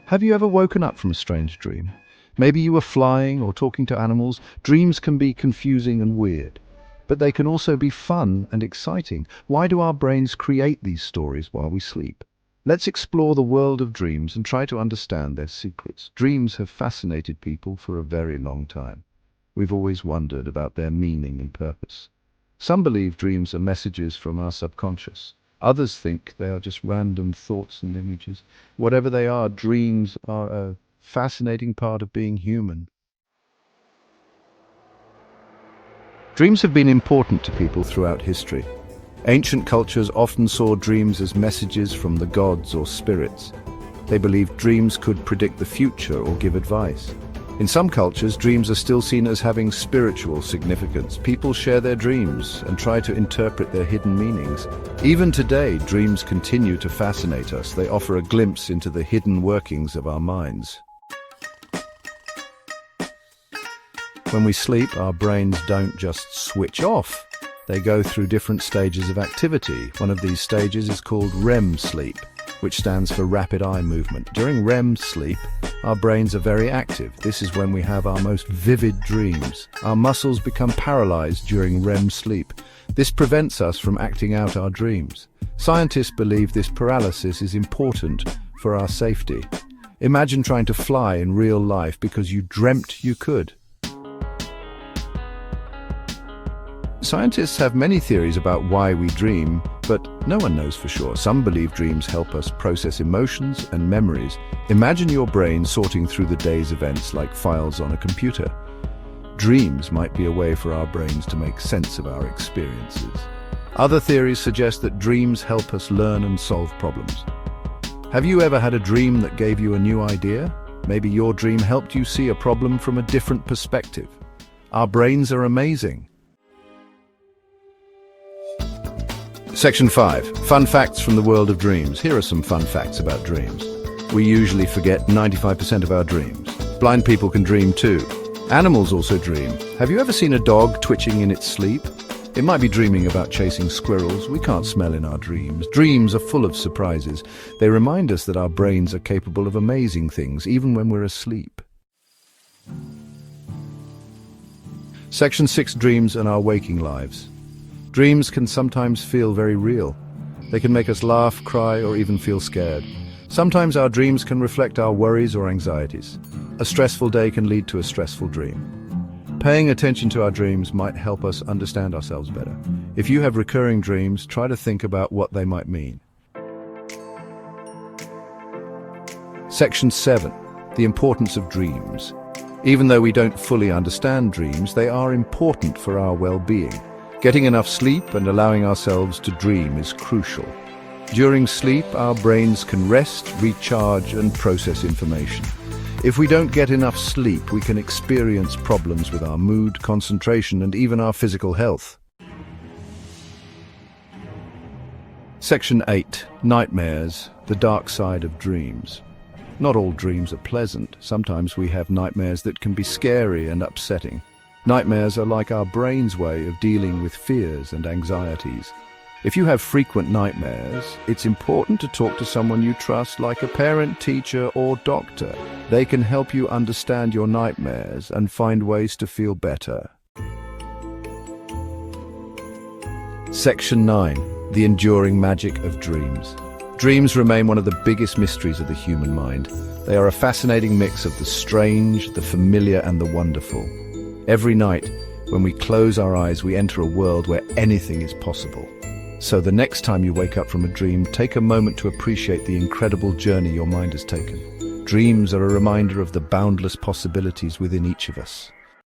Have you ever woken up from a strange dream? Maybe you were flying or talking to animals. Dreams can be confusing and weird, but they can also be fun and exciting. Why do our brains create these stories while we sleep? Let's explore the world of dreams and try to understand their secrets. Dreams have fascinated people for a very long time. We've always wondered about their meaning and purpose. Some believe dreams are messages from our subconscious. Others think they are just random thoughts and images. Whatever they are, dreams are a fascinating part of being human. Dreams have been important to people throughout history. Ancient cultures often saw dreams as messages from the gods or spirits. They believed dreams could predict the future or give advice. In some cultures, dreams are still seen as having spiritual significance. People share their dreams and try to interpret their hidden meanings. Even today, dreams continue to fascinate us. They offer a glimpse into the hidden workings of our minds. When we sleep, our brains don't just switch off. They go through different stages of activity. One of these stages is called REM sleep, which stands for rapid eye movement. During REM sleep, our brains are very active. This is when we have our most vivid dreams. Our muscles become paralyzed during REM sleep. This prevents us from acting out our dreams. Scientists believe this paralysis is important for our safety. Imagine trying to fly in real life because you dreamt you could. Scientists have many theories about why we dream, but no one knows for sure. Some believe dreams help us process emotions and memories. Imagine your brain sorting through the day's events like files on a computer. Dreams might be a way for our brains to make sense of our experiences. Other theories suggest that dreams help us learn and solve problems. Have you ever had a dream that gave you a new idea? Maybe your dream helped you see a problem from a different perspective. Our brains are amazing. Section 5. Fun facts from the world of dreams. Here are some fun facts about dreams. We usually forget 95% of our dreams. Blind people can dream too. Animals also dream. Have you ever seen a dog twitching in its sleep? It might be dreaming about chasing squirrels. We can't smell in our dreams. Dreams are full of surprises. They remind us that our brains are capable of amazing things, even when we're asleep. Section 6. Dreams and our waking lives. Dreams can sometimes feel very real. They can make us laugh, cry, or even feel scared. Sometimes our dreams can reflect our worries or anxieties. A stressful day can lead to a stressful dream. Paying attention to our dreams might help us understand ourselves better. If you have recurring dreams, try to think about what they might mean. Section 7. The importance of dreams. Even though we don't fully understand dreams, they are important for our well-being. Getting enough sleep and allowing ourselves to dream is crucial. During sleep, our brains can rest, recharge, and process information. If we don't get enough sleep, we can experience problems with our mood, concentration, and even our physical health. Section 8. Nightmares, the dark side of dreams. Not all dreams are pleasant. Sometimes we have nightmares that can be scary and upsetting. Nightmares are like our brain's way of dealing with fears and anxieties. If you have frequent nightmares, it's important to talk to someone you trust, like a parent, teacher, or doctor. They can help you understand your nightmares and find ways to feel better. Section 9. The enduring magic of dreams. Dreams remain one of the biggest mysteries of the human mind. They are a fascinating mix of the strange, the familiar, and the wonderful. Every night, when we close our eyes, we enter a world where anything is possible. So the next time you wake up from a dream, take a moment to appreciate the incredible journey your mind has taken. Dreams are a reminder of the boundless possibilities within each of us.